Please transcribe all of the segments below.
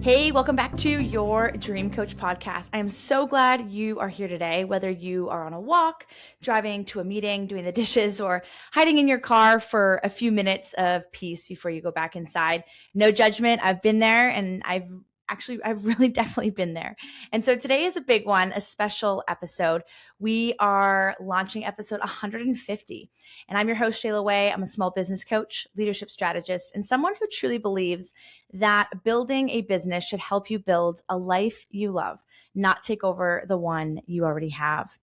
Hey, welcome back to your Dream Coach podcast. I am so glad you are here today, whether you are on a walk, driving to a meeting, doing the dishes, or hiding in your car for a few minutes of peace before you go back inside. No judgment. I've been there, and I've really definitely been there. And so today is a big one, a special episode. We are launching episode 150. And I'm your host, Shayla Wey. I'm a small business coach, leadership strategist, and someone who truly believes that building a business should help you build a life you love, not take over the one you already have.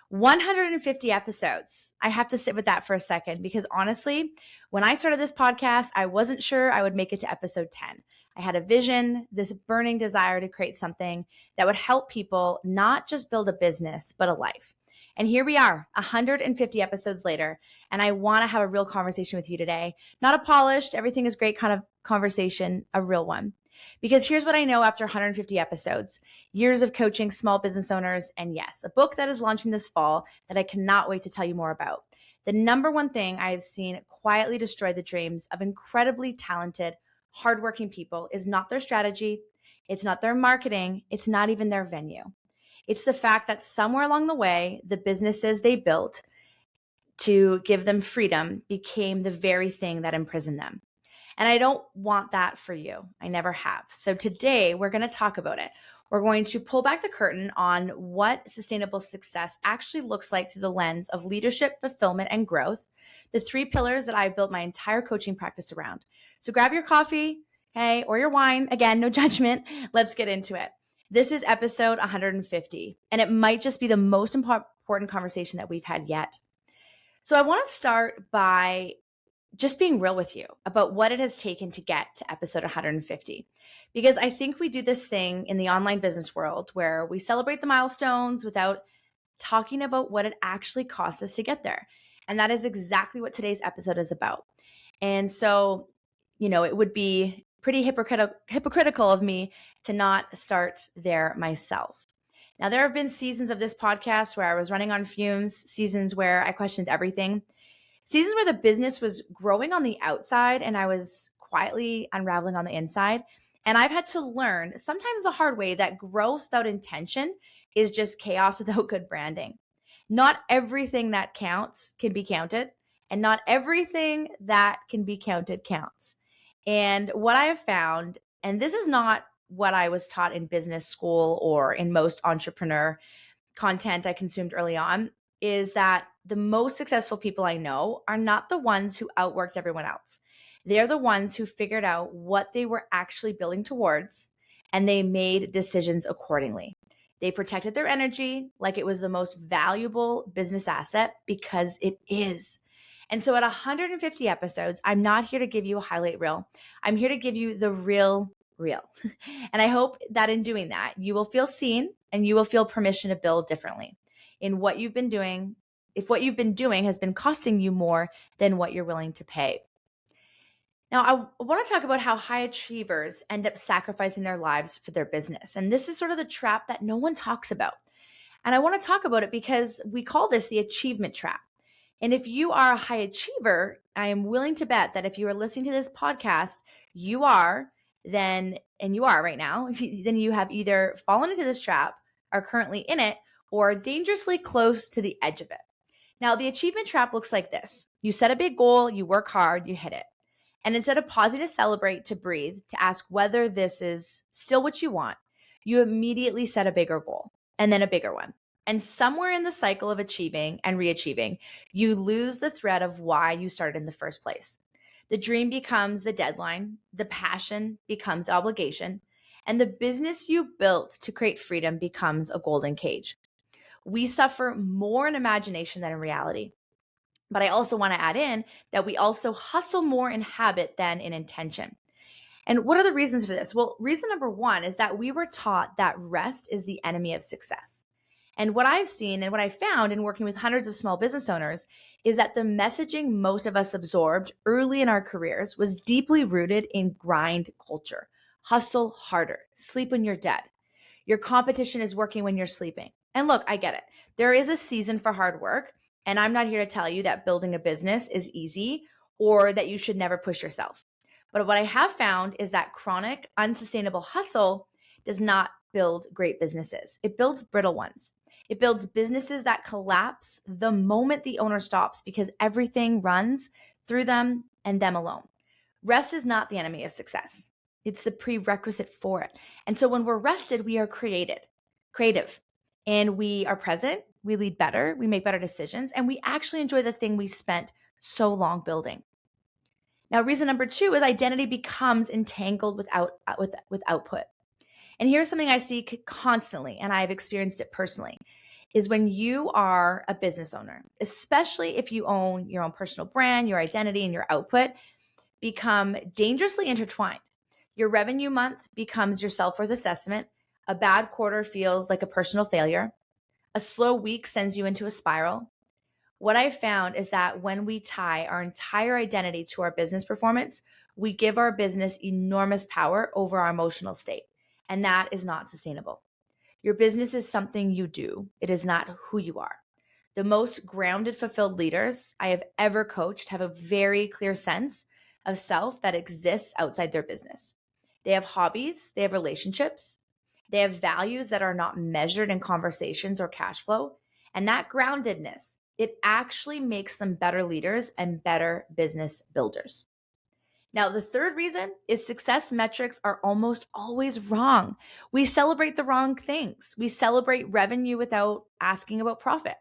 150 episodes. I have to sit with that for a second because honestly, when I started this podcast, I wasn't sure I would make it to episode 10. I had a vision, this burning desire to create something that would help people not just build a business, but a life. And here we are, 150 episodes later, and I want to have a real conversation with you today. Not a polished, everything is great kind of conversation, a real one. Because here's what I know after 150 episodes, years of coaching small business owners, and yes, a book that is launching this fall that I cannot wait to tell you more about. The number one thing I have seen quietly destroy the dreams of incredibly talented, hardworking people is not their strategy, it's not their marketing, it's not even their venue. It's the fact that somewhere along the way, the businesses they built to give them freedom became the very thing that imprisoned them. And I don't want that for you. I never have. So today we're going to talk about it. We're going to pull back the curtain on what sustainable success actually looks like through the lens of leadership, fulfillment, and growth, the three pillars that I built my entire coaching practice around. So grab your coffee, hey, or your wine. Again, no judgment. Let's get into it. This is episode 150, and it might just be the most important conversation that we've had yet. So I want to start by just being real with you about what it has taken to get to episode 150. Because I think we do this thing in the online business world where we celebrate the milestones without talking about what it actually costs us to get there. And that is exactly what today's episode is about. And so, it would be pretty hypocritical of me to not start there myself. Now, there have been seasons of this podcast where I was running on fumes, seasons where I questioned everything, seasons where the business was growing on the outside and I was quietly unraveling on the inside. And I've had to learn, sometimes the hard way, that growth without intention is just chaos without good branding. Not everything that counts can be counted, and not everything that can be counted counts. And what I have found, and this is not what I was taught in business school or in most entrepreneur content I consumed early on, is that the most successful people I know are not the ones who outworked everyone else. They're the ones who figured out what they were actually building towards, and they made decisions accordingly. They protected their energy like it was the most valuable business asset, because it is. And so at 150 episodes, I'm not here to give you a highlight reel. I'm here to give you the real. And I hope that in doing that, you will feel seen and you will feel permission to build differently in what you've been doing, if what you've been doing has been costing you more than what you're willing to pay. Now, I want to talk about how high achievers end up sacrificing their lives for their business. And this is sort of the trap that no one talks about. And I want to talk about it because we call this the achievement trap. And if you are a high achiever, I am willing to bet that if you are listening to this podcast, you are right now, then you have either fallen into this trap, are currently in it, or dangerously close to the edge of it. Now, the achievement trap looks like this. You set a big goal, you work hard, you hit it. And instead of pausing to celebrate, to breathe, to ask whether this is still what you want, you immediately set a bigger goal and then a bigger one. And somewhere in the cycle of achieving and re-achieving, you lose the thread of why you started in the first place. The dream becomes the deadline, the passion becomes obligation, and the business you built to create freedom becomes a golden cage. We suffer more in imagination than in reality. But I also want to add in that we also hustle more in habit than in intention. And what are the reasons for this? Well, reason number one is that we were taught that rest is the enemy of success. And what I've seen and what I found in working with hundreds of small business owners is that the messaging most of us absorbed early in our careers was deeply rooted in grind culture. Hustle harder, sleep when you're dead. Your competition is working when you're sleeping. And look, I get it. There is a season for hard work, and I'm not here to tell you that building a business is easy or that you should never push yourself. But what I have found is that chronic, unsustainable hustle does not build great businesses. It builds brittle ones. It builds businesses that collapse the moment the owner stops because everything runs through them and them alone. Rest is not the enemy of success. It's the prerequisite for it. And so when we're rested, we are creative, and we are present, we lead better, we make better decisions, and we actually enjoy the thing we spent so long building. Now, reason number 2 is identity becomes entangled with output. And here's something I see constantly, and I've experienced it personally, is when you are a business owner, especially if you own your own personal brand, your identity and your output become dangerously intertwined. Your revenue month becomes your self-worth assessment. A bad quarter feels like a personal failure. A slow week sends you into a spiral. What I found is that when we tie our entire identity to our business performance, we give our business enormous power over our emotional state. And that is not sustainable. Your business is something you do. It is not who you are. The most grounded, fulfilled leaders I have ever coached have a very clear sense of self that exists outside their business. They have hobbies, they have relationships, they have values that are not measured in conversations or cash flow. And that groundedness, it actually makes them better leaders and better business builders. Now, the third reason is success metrics are almost always wrong. We celebrate the wrong things. We celebrate revenue without asking about profit.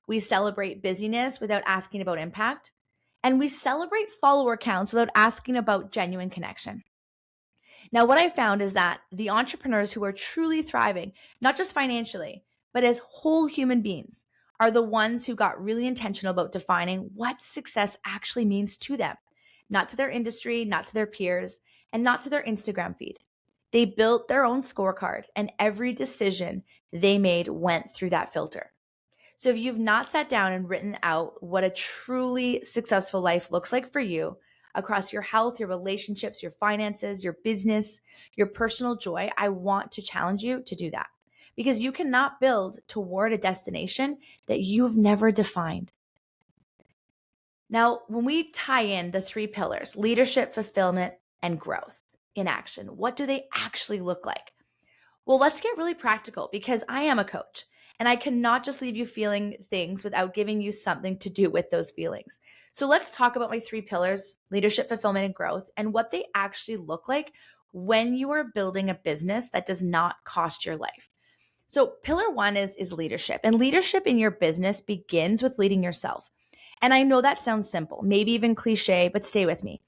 We celebrate busyness without asking about impact. And we celebrate follower counts without asking about genuine connection. Now, what I found is that the entrepreneurs who are truly thriving, not just financially, but as whole human beings, are the ones who got really intentional about defining what success actually means to them, not to their industry, not to their peers, and not to their Instagram feed. They built their own scorecard, and every decision they made went through that filter. So if you've not sat down and written out what a truly successful life looks like for you across your health, your relationships, your finances, your business, your personal joy, I want to challenge you to do that, because you cannot build toward a destination that you've never defined. Now, when we tie in the 3 pillars, leadership, fulfillment, and growth in action, what do they actually look like? Well, let's get really practical, because I am a coach and I cannot just leave you feeling things without giving you something to do with those feelings. So let's talk about my 3 pillars, leadership, fulfillment, and growth, and what they actually look like when you are building a business that does not cost your life. So pillar 1 is leadership, and leadership in your business begins with leading yourself. And I know that sounds simple, maybe even cliche, but stay with me.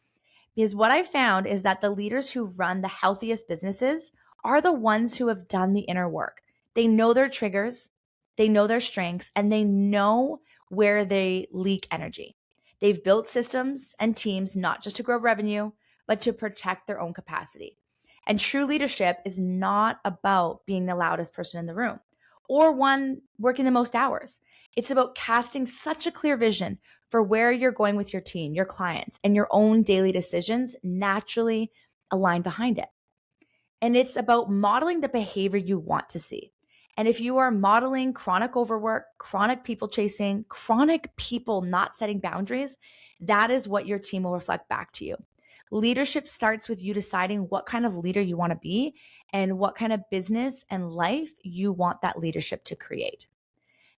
Because what I found is that the leaders who run the healthiest businesses are the ones who have done the inner work. They know their triggers, they know their strengths, and they know where they leak energy. They've built systems and teams not just to grow revenue, but to protect their own capacity. And true leadership is not about being the loudest person in the room or one working the most hours. It's about casting such a clear vision for where you're going with your team, your clients, and your own daily decisions naturally align behind it. And it's about modeling the behavior you want to see. And if you are modeling chronic overwork, chronic people chasing, chronic people not setting boundaries, that is what your team will reflect back to you. Leadership starts with you deciding what kind of leader you want to be and what kind of business and life you want that leadership to create.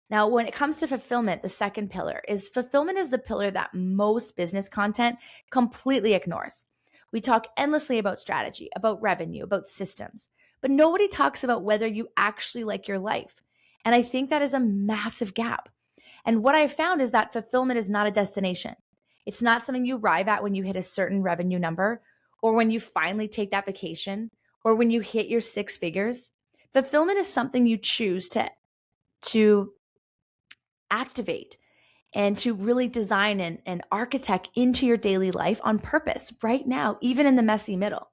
Now, when it comes to fulfillment, the second pillar is fulfillment is the pillar that most business content completely ignores. We talk endlessly about strategy, about revenue, about systems, but nobody talks about whether you actually like your life. And I think that is a massive gap. And what I found is that fulfillment is not a destination. It's not something you arrive at when you hit a certain revenue number or when you finally take that vacation or when you hit your 6 figures. Fulfillment is something you choose to activate and to really design and architect into your daily life on purpose right now, even in the messy middle.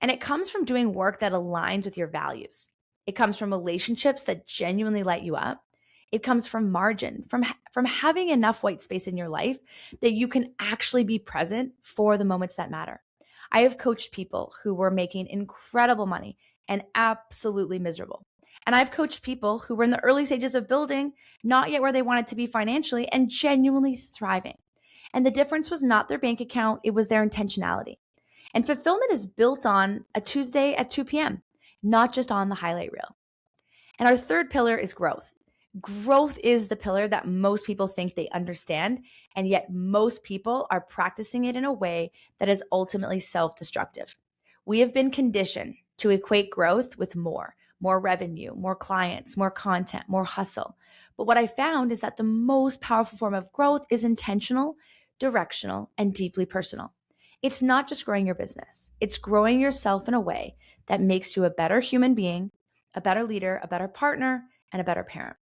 And it comes from doing work that aligns with your values. It comes from relationships that genuinely light you up. It comes from margin, from having enough white space in your life that you can actually be present for the moments that matter. I have coached people who were making incredible money and absolutely miserable. And I've coached people who were in the early stages of building, not yet where they wanted to be financially, and genuinely thriving. And the difference was not their bank account, it was their intentionality. And fulfillment is built on a Tuesday at 2 p.m., not just on the highlight reel. And our third pillar is growth. Growth is the pillar that most people think they understand, and yet most people are practicing it in a way that is ultimately self-destructive. We have been conditioned to equate growth with more revenue, more clients, more content, more hustle. But what I found is that the most powerful form of growth is intentional, directional, and deeply personal. It's not just growing your business. It's growing yourself in a way that makes you a better human being, a better leader, a better partner, and a better parent.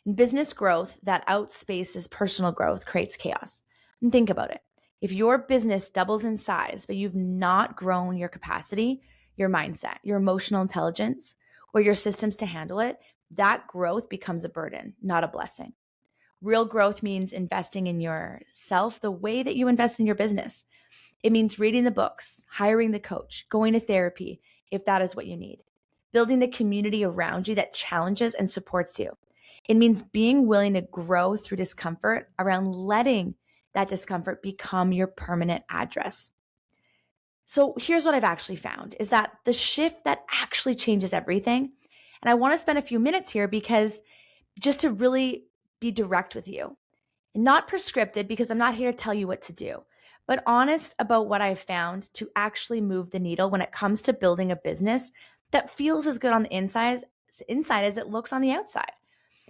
And business growth that outspaces personal growth creates chaos. And think about it. If your business doubles in size, but you've not grown your capacity, your mindset, your emotional intelligence, or your systems to handle it, that growth becomes a burden, not a blessing. Real growth means investing in yourself the way that you invest in your business. It means reading the books, hiring the coach, going to therapy if that is what you need, building the community around you that challenges and supports you. It means being willing to grow through discomfort around letting that discomfort become your permanent address. So here's what I've actually found is that the shift that actually changes everything. And I want to spend a few minutes here because just to really be direct with you, not prescripted because I'm not here to tell you what to do, but honest about what I've found to actually move the needle when it comes to building a business that feels as good on the inside as it looks on the outside.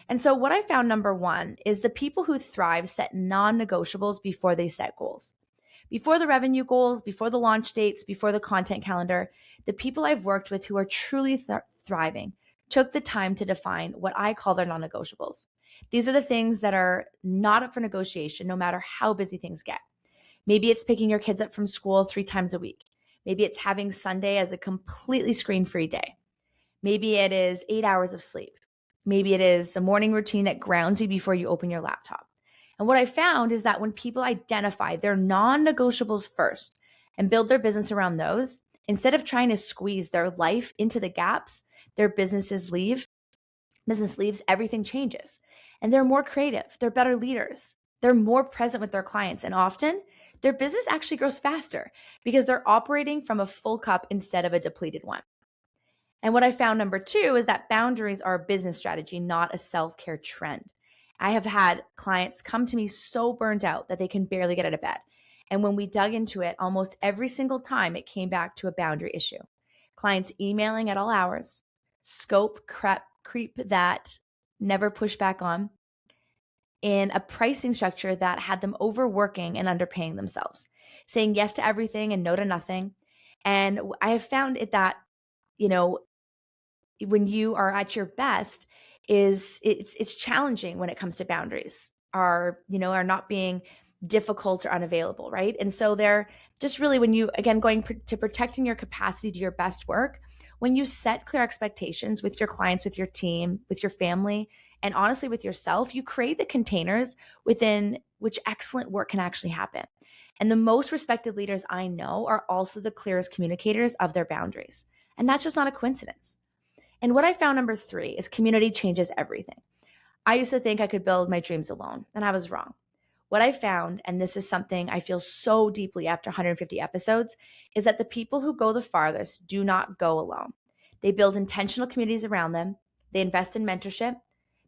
And so what I found, number one, is the people who thrive set non-negotiables before they set goals. Before the revenue goals, before the launch dates, before the content calendar, the people I've worked with who are truly thriving took the time to define what I call their non-negotiables. These are the things that are not up for negotiation, no matter how busy things get. Maybe it's picking your kids up from school 3 times a week. Maybe it's having Sunday as a completely screen-free day. Maybe it is 8 hours of sleep. Maybe it is a morning routine that grounds you before you open your laptop. And what I found is that when people identify their non-negotiables first and build their business around those, instead of trying to squeeze their life into the gaps their business leaves, everything changes. And they're more creative, they're better leaders, they're more present with their clients, and often their business actually grows faster because they're operating from a full cup instead of a depleted one. And what I found, number two, is that boundaries are a business strategy, not a self-care trend. I have had clients come to me so burnt out that they can barely get out of bed. And when we dug into it, almost every single time it came back to a boundary issue. Clients emailing at all hours, scope creep that never pushed back on, in a pricing structure that had them overworking and underpaying themselves, saying yes to everything and no to nothing. And I have found it that, when you are at your best, it's challenging when it comes to boundaries, are not being difficult or unavailable, right? And so they're just really, when you, again, going to protecting your capacity to your best work, when you set clear expectations with your clients, with your team, with your family, and honestly with yourself, you create the containers within which excellent work can actually happen. And the most respected leaders I know are also the clearest communicators of their boundaries. And that's just not a coincidence. And what I found, number three, is community changes everything. I used to think I could build my dreams alone, and I was wrong. What I found, and this is something I feel so deeply after 150 episodes, is that the people who go the farthest do not go alone. They build intentional communities around them. They invest in mentorship.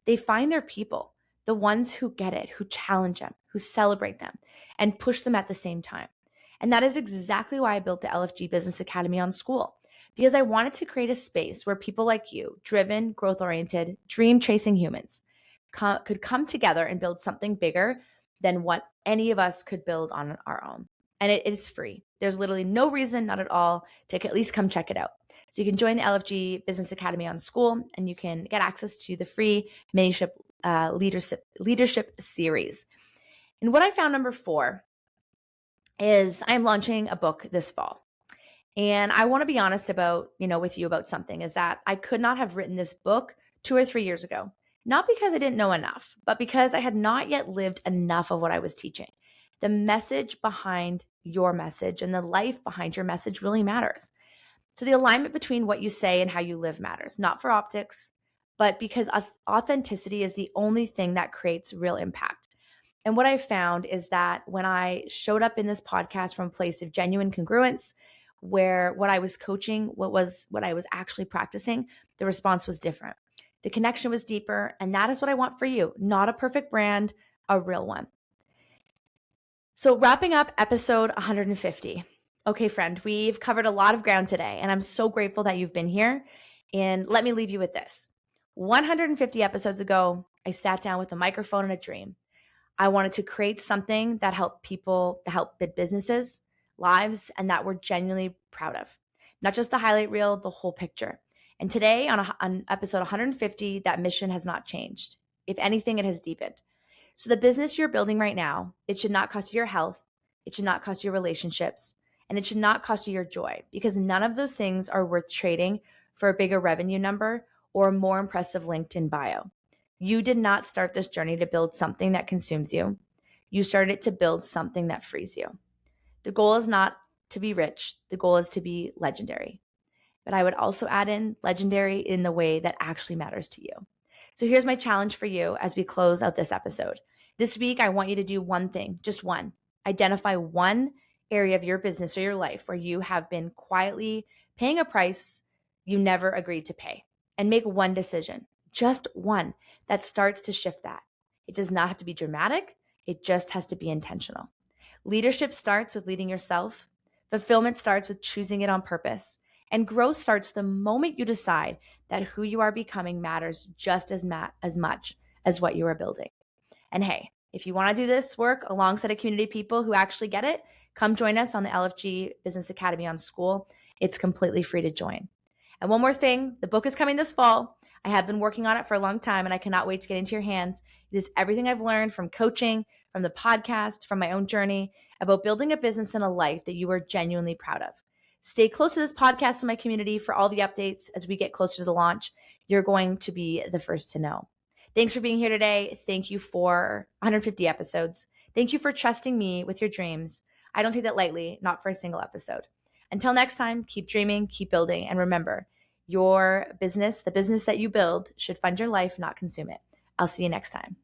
They find their people, the ones who get it, who challenge them, who celebrate them, and push them at the same time. And that is exactly why I built the LFG Business Academy on Skool, because I wanted to create a space where people like you, driven, growth-oriented, dream-chasing humans, could come together and build something bigger than what any of us could build on our own. And it is free. There's literally no reason, not at all, to at least come check it out. So you can join the LFG Business Academy on Skool, and you can get access to the free mentorship leadership series. And what I found, number four, is I'm launching a book this fall. And I want to be honest with you about something, is that I could not have written this book 2 or 3 years ago. Not because I didn't know enough, but because I had not yet lived enough of what I was teaching. The message behind your message and the life behind your message really matters. So the alignment between what you say and how you live matters, not for optics, but because authenticity is the only thing that creates real impact. And what I found is that when I showed up in this podcast from a place of genuine congruence, where what I was coaching, what I was actually practicing, the response was different. The connection was deeper, and that is what I want for you. Not a perfect brand, a real one. So wrapping up episode 150. Okay, friend, we've covered a lot of ground today, and I'm so grateful that you've been here. And let me leave you with this. 150 episodes ago, I sat down with a microphone and a dream. I wanted to create something that helped people, that helped build businesses, lives, and that we're genuinely proud of. Not just the highlight reel, the whole picture. And today on episode 150, that mission has not changed. If anything, it has deepened. So the business you're building right now, it should not cost you your health. It should not cost you your relationships. And it should not cost you your joy, because none of those things are worth trading for a bigger revenue number or a more impressive LinkedIn bio. You did not start this journey to build something that consumes you. You started it to build something that frees you. The goal is not to be rich. The goal is to be legendary. But I would also add in legendary in the way that actually matters to you. So here's my challenge for you as we close out this episode. This week, I want you to do one thing, just one. Identify one area of your business or your life where you have been quietly paying a price you never agreed to pay, and make one decision, just one, that starts to shift that. It does not have to be dramatic. It just has to be intentional. Leadership starts with leading yourself. Fulfillment starts with choosing it on purpose. And growth starts the moment you decide that who you are becoming matters just as much as what you are building. And hey, if you want to do this work alongside a community of people who actually get it, come join us on the LFG Business Academy on Skool. It's completely free to join. And one more thing, the book is coming this fall. I have been working on it for a long time, and I cannot wait to get into your hands. It is everything I've learned from coaching, from the podcast, from my own journey about building a business and a life that you are genuinely proud of. Stay close to this podcast and my community for all the updates as we get closer to the launch. You're going to be the first to know. Thanks for being here today. Thank you for 150 episodes. Thank you for trusting me with your dreams. I don't take that lightly, not for a single episode. Until next time, keep dreaming, keep building, and remember, your business, the business that you build, should fund your life, not consume it. I'll see you next time.